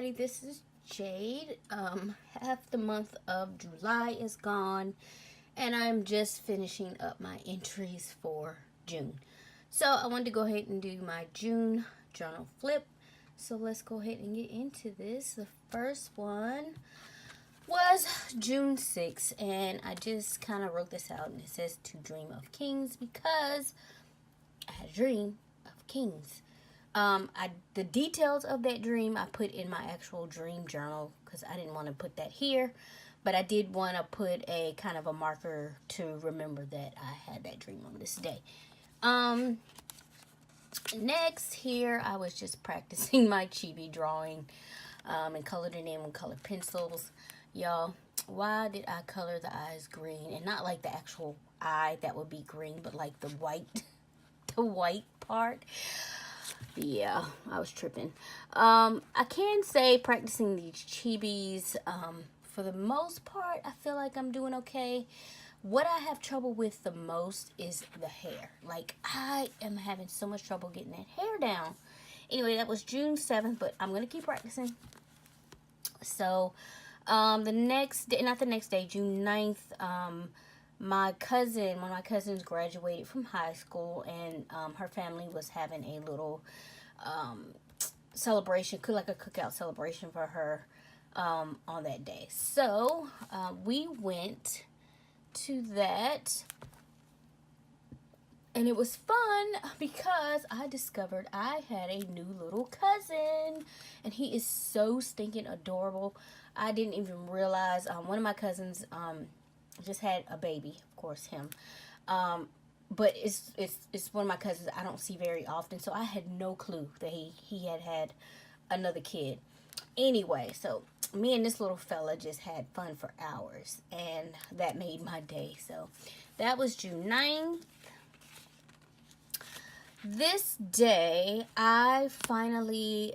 everybody, this is Jade. Half the month of July is gone, and I'm just finishing up my entries for June. So I wanted to go ahead and do my June journal flip. So let's go ahead and get into this. The first one was June 6th, and I just kind of wrote this out, and it says to dream of kings because I had a dream of kings. The details of that dream I put in my actual dream journal because I didn't want to put that here, but I did want to put a kind of a marker to remember that I had that dream on this day. Next here, I was just practicing my chibi drawing, and colored it in with colored pencils. Y'all, why did I color the eyes green and not like the actual eye that would be green, but like the white part? Yeah, I was tripping. I can say practicing these chibis, for the most part, I feel like I'm doing okay. What I have trouble with the most is the hair. Like, I am having so much trouble getting that hair down. Anyway, that was June 7th, but I'm going to keep practicing. So, the next day, not the next day, June 9th, one of my cousins graduated from high school, and her family was having a little celebration, like a cookout celebration for her on that day. So we went to that, and it was fun because I discovered I had a new little cousin, and he is so stinking adorable. I didn't even realize one of my cousins just had a baby, of course him, but it's one of my cousins I don't see very often, so I had no clue that he had another kid. Anyway, so me and this little fella just had fun for hours, and that made my day. So that was June 9th. This day, I finally,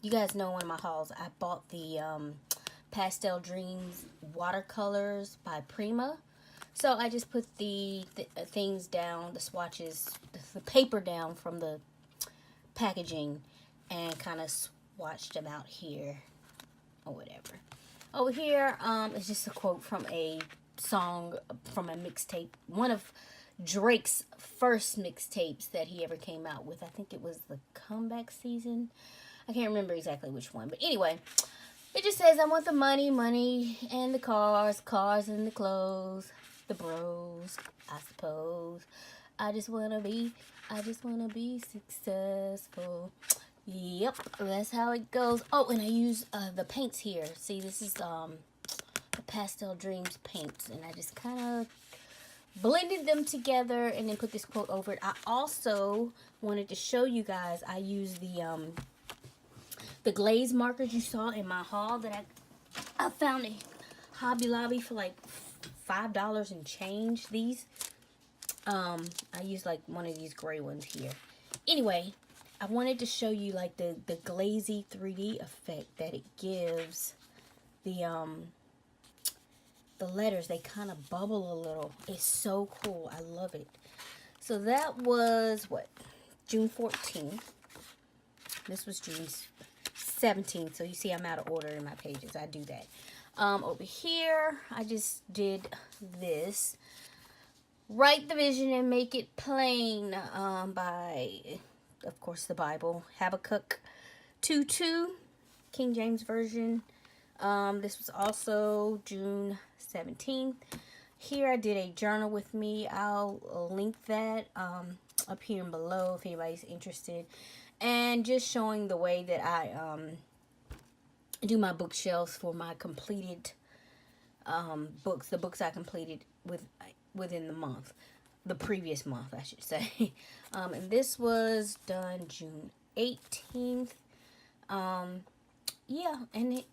you guys know one of my hauls, I bought the Pastel Dreams watercolors by Prima. So I just put the things down, the swatches, the paper down from the packaging, and kind of swatched them out here or whatever. Over here is just a quote from a song from a mixtape, one of Drake's first mixtapes that he ever came out with. I think it was the Comeback Season. I can't remember exactly which one, but anyway, it just says, I want the money and the cars and the clothes, the bros, I suppose. I just wanna be successful. Yep, that's how it goes. Oh, and I use the paints here. See, this is the Pastel Dreams paints, and I just kind of blended them together and then put this quote over it. I also wanted to show you guys, I use the glaze markers you saw in my haul that I found at Hobby Lobby for like $5 and change. These I use like one of these gray ones here. Anyway, I wanted to show you like the glazy 3D effect that it gives the letters. They kind of bubble a little. It's so cool. I love it. So that was what, June 14th. This was June 17th. So you see I'm out of order in my pages. I do that. Over here, I just did this. Write the vision and make it plain, by, of course, the Bible. Habakkuk 2:2, King James Version. This was also June 17th. Here I did a journal with me. I'll link that up here and below if anybody's interested. And just showing the way that I do my bookshelves for my completed books. The books I completed within the month. The previous month, I should say. And this was done June 18th. Yeah, and it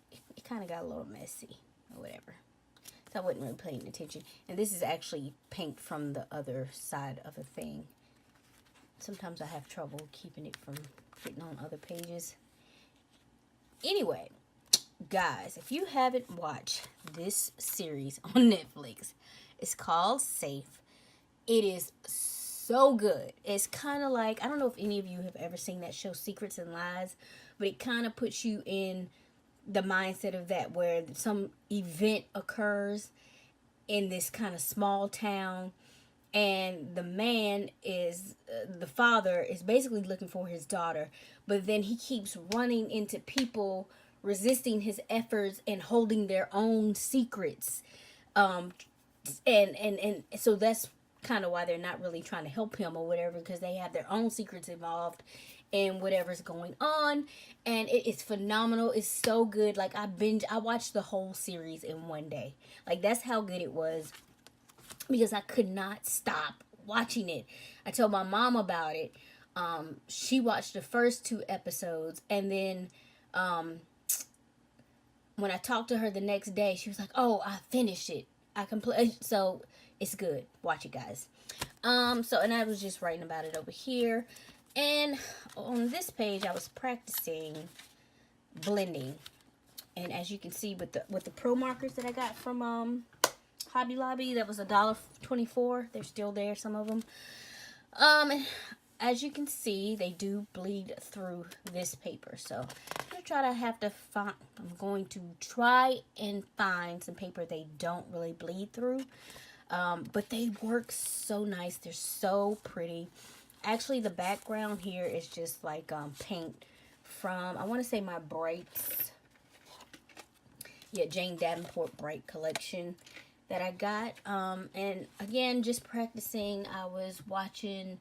kind of got a little messy or whatever. So I wasn't really paying attention. And this is actually paint from the other side of a thing. Sometimes I have trouble keeping it from getting on other pages. Anyway, guys, if you haven't watched this series on Netflix, it's called Safe. It is so good. It's kind of like, I don't know if any of you have ever seen that show Secrets and Lies, but it kind of puts you in the mindset of that, where some event occurs in this kind of small town, and the father is basically looking for his daughter, but then he keeps running into people resisting his efforts and holding their own secrets. And so that's kind of why they're not really trying to help him or whatever, because they have their own secrets involved in whatever's going on. And it is phenomenal. It's so good. Like, I watched the whole series in one day. Like, that's how good it was, because I could not stop watching it. I told my mom about it. She watched the first 2 episodes, and then when I talked to her the next day, she was like, "Oh, I finished it. I completed." So it's good. Watch it, guys. And I was just writing about it over here, and on this page, I was practicing blending, and as you can see with the pro markers that I got from Hobby Lobby, that was $1.24. They're still there, some of them. As you can see, they do bleed through this paper. So I'm going to try and find some paper they don't really bleed through. But they work so nice. They're so pretty. Actually, the background here is just like paint from, I want to say, my Brights. Yeah, Jane Davenport Bright collection that I got. And again, just practicing. I was watching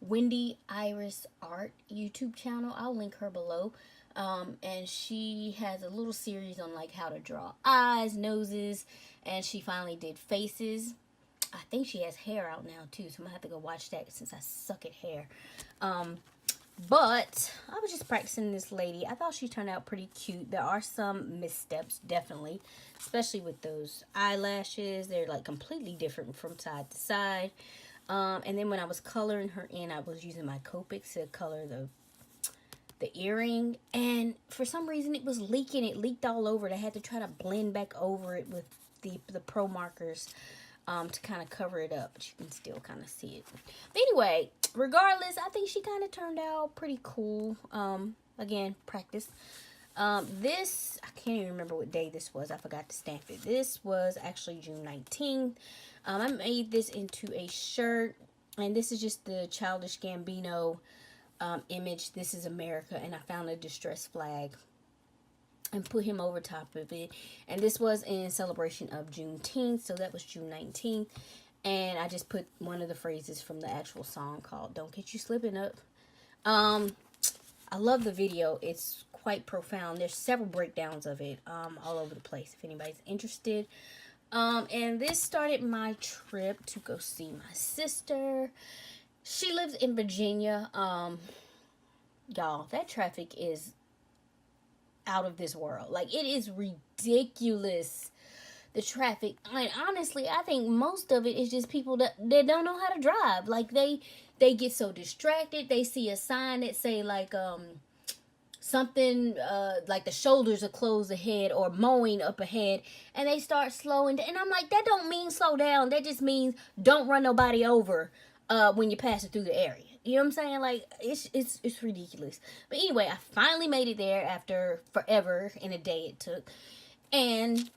Wendy Iris Art YouTube channel. I'll link her below. And she has a little series on like how to draw eyes, noses, and she finally did faces. I think she has hair out now too, so I'm gonna have to go watch that since I suck at hair. But I was just practicing this lady. I thought she turned out pretty cute. There are some missteps, definitely, especially with those eyelashes. They're like completely different from side to side. And then when I was coloring her in, I was using my Copics to color the earring, and for some reason it was leaking. It leaked all over it. I had to try to blend back over it with the pro markers to kind of cover it up, but you can still kind of see it. But anyway, regardless, I think she kind of turned out pretty cool. Again, practice. This, I can't even remember what day this was. I forgot to stamp it. This was actually June 19th. I made this into a shirt, and this is just the Childish Gambino image. This is America, and I found a distress flag and put him over top of it. And this was in celebration of Juneteenth, so that was June 19th. And I just put one of the phrases from the actual song called "Don't Get You Slipping Up." I love the video. It's quite profound. There's several breakdowns of it all over the place if anybody's interested. And this started my trip to go see my sister. She lives in Virginia. Y'all, that traffic is out of this world. Like, it is ridiculous, the traffic. And honestly, I think most of it is just people that don't know how to drive. Like, they get so distracted. They see a sign that say like something like the shoulders are closed ahead or mowing up ahead, and they start slowing down. And I'm like, that don't mean slow down. That just means don't run nobody over when you're passing through the area. You know what I'm saying? Like, it's ridiculous. But anyway, I finally made it there after forever and a day it took. And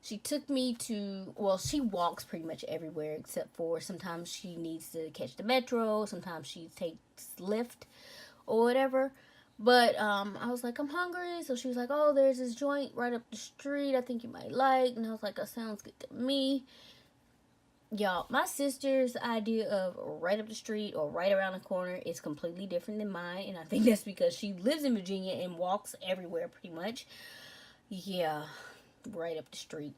she took me to, well, she walks pretty much everywhere except for sometimes she needs to catch the metro. Sometimes she takes Lyft or whatever. But I was like, I'm hungry. So she was like, oh, there's this joint right up the street I think you might like. And I was like, that sounds good to me. Y'all, my sister's idea of right up the street or right around the corner is completely different than mine. And I think that's because she lives in Virginia and walks everywhere pretty much. Yeah, right up the street.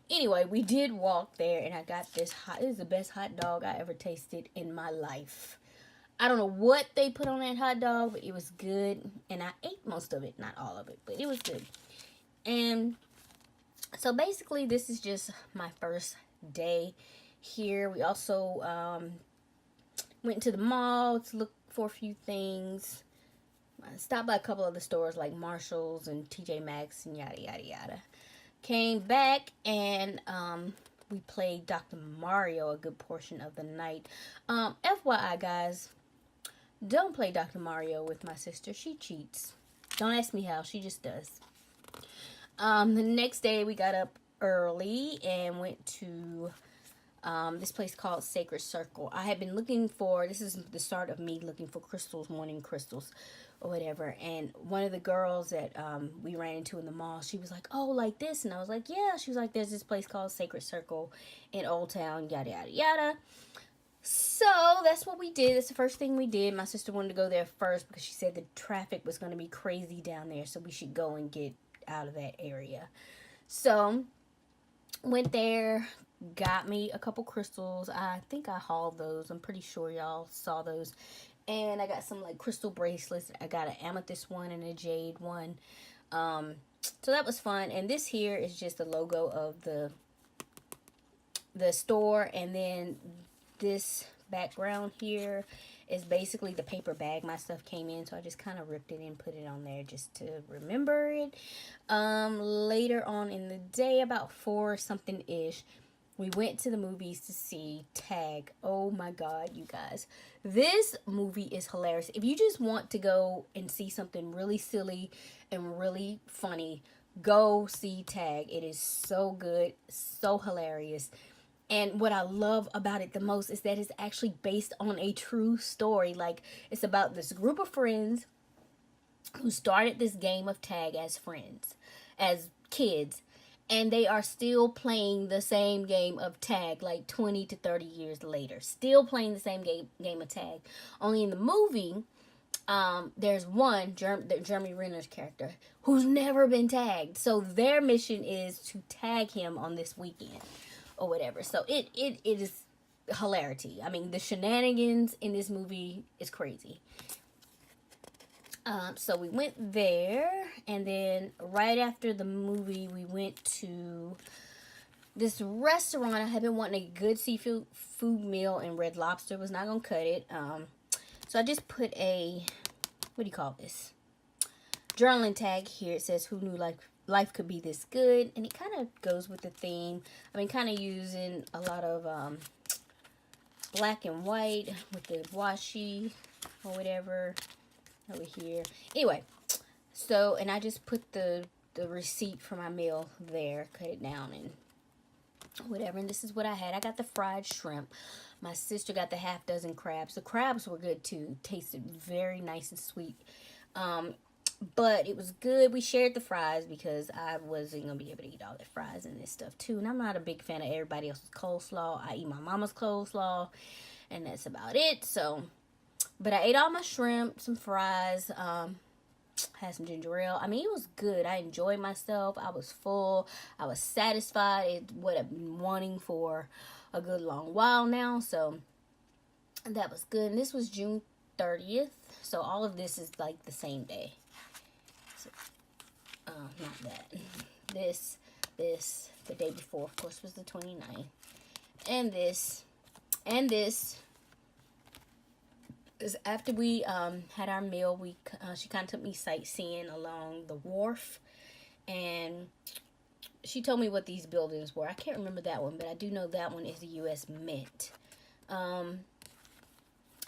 Anyway, we did walk there, and I got this it is the best hot dog I ever tasted in my life. I don't know what they put on that hot dog, but it was good. And I ate most of it, not all of it, but it was good. And so basically, this is just my first day here. We also went to the mall to look for a few things. I stopped by a couple other stores like Marshall's and TJ Maxx and yada yada yada. Came back and we played Dr. Mario a good portion of the night. FYI, guys, Don't play Dr. Mario with my sister. She cheats. Don't ask me how. She just does. The next day we got up early and went to this place called Sacred Circle. I had been looking for, this is the start of me looking for crystals, morning crystals or whatever. And one of the girls that we ran into in the mall, she was like, oh, like this? And I was like, yeah. She was like, there's this place called Sacred Circle in Old Town, yada, yada, yada. So that's what we did. That's the first thing we did. My sister wanted to go there first because she said the traffic was going to be crazy down there. So we should go and get out of that area. So went there, got me a couple crystals. I think I hauled those. I'm pretty sure y'all saw those. And I got some like crystal bracelets. I got an amethyst one and a jade one. So that was fun. And this here is just the logo of the store. And then this background here is basically the paper bag my stuff came in, so I just kind of ripped it and put it on there just to remember it. Later on in the day, about 4 something ish, we went to the movies to see Tag. Oh my god, you guys, this movie is hilarious. If you just want to go and see something really silly and really funny, go see Tag. It is so good, so hilarious. And what I love about it the most is that it's actually based on a true story. Like, it's about this group of friends who started this game of tag as friends, as kids. And they are still playing the same game of tag like 20 to 30 years later. Still playing the same game of tag. Only in the movie, there's one, Jeremy Renner's character, who's never been tagged. So their mission is to tag him on this weekend or whatever. So it is hilarity. I mean, the shenanigans in this movie is crazy. So we went there, and then right after the movie, we went to this restaurant. I had been wanting a good seafood meal, and Red Lobster was not gonna cut it. So I just put a, what do you call this, journaling tag here. It says, who knew life could be this good? And it kind of goes with the theme. I mean, kind of using a lot of black and white with the washi or whatever over here. Anyway, so, and I just put the receipt for my meal there, cut it down and whatever. And this is what I had. I got the fried shrimp. My sister got the half dozen crabs. The crabs were good too. Tasted very nice and sweet. But it was good. We shared the fries because I wasn't going to be able to eat all the fries and this stuff too. And I'm not a big fan of everybody else's coleslaw. I eat my mama's coleslaw, and that's about it. So, but I ate all my shrimp, some fries, had some ginger ale. I mean, it was good. I enjoyed myself. I was full. I was satisfied. It's what I've been wanting for a good long while now. So, that was good. And this was June 30th. So, all of this is like the same day. Not that. This, the day before, of course, was the 29th. And this is after we had our meal. She kind of took me sightseeing along the wharf, and she told me what these buildings were. I can't remember that one, but I do know that one is the U.S. Mint.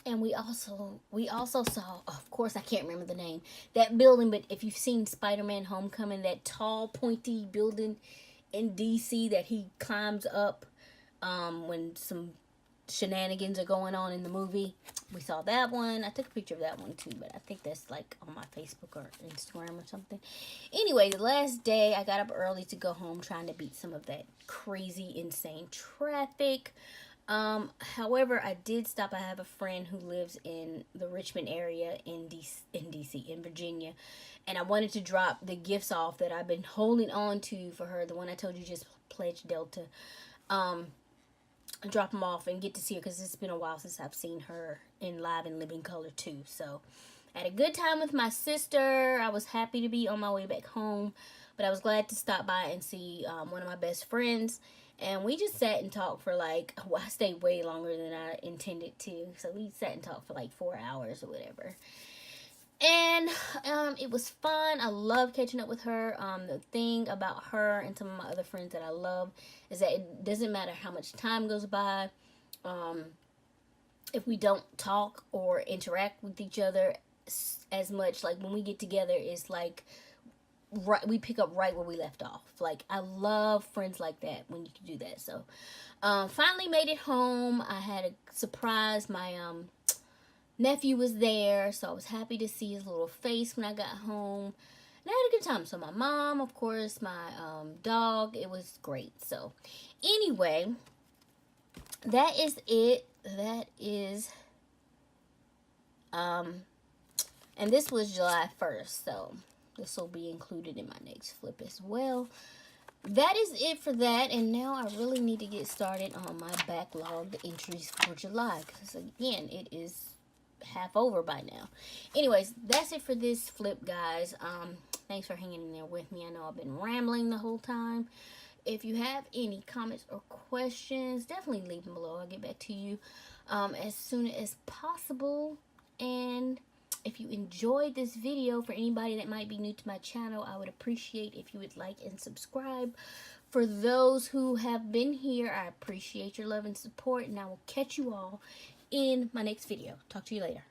And we also saw, of course, I can't remember the name, that building, but if you've seen Spider-Man Homecoming, that tall, pointy building in D.C. that he climbs up when some shenanigans are going on in the movie. We saw that one. I took a picture of that one too, but I think that's like on my Facebook or Instagram or something. Anyway, the last day, I got up early to go home trying to beat some of that crazy, insane traffic. However, I did stop. I have a friend who lives in the Richmond area in Virginia, and I wanted to drop the gifts off that I've been holding on to for her. The one I told you just pledged Delta. Drop them off and get to see her because it's been a while since I've seen her in live and living color too. So, I had a good time with my sister. I was happy to be on my way back home, but I was glad to stop by and see one of my best friends. And we just sat and talked for like, well, I stayed way longer than I intended to. So we sat and talked for like 4 hours or whatever. And it was fun. I love catching up with her. The thing about her and some of my other friends that I love is that it doesn't matter how much time goes by. if we don't talk or interact with each other as much, like when we get together, it's like right, we pick up right where we left off. Like I love friends like that when you can do that. So finally made it home. I had a surprise. My nephew was there, so I was happy to see his little face when I got home. And I had a good time. So my mom, of course, my dog, it was great. So anyway, that is it. That is and this was July 1st, so this will be included in my next flip as well. That is it for that, and now I really need to get started on my backlog entries for July, because again, it is half over by now. Anyways, that's it for this flip, guys. Thanks for hanging in there with me. I know I've been rambling the whole time. If you have any comments or questions, definitely leave them below. I'll get back to you as soon as possible. And if you enjoyed this video, for anybody that might be new to my channel, I would appreciate if you would like and subscribe. For those who have been here, I appreciate your love and support, and I will catch you all in my next video. Talk to you later.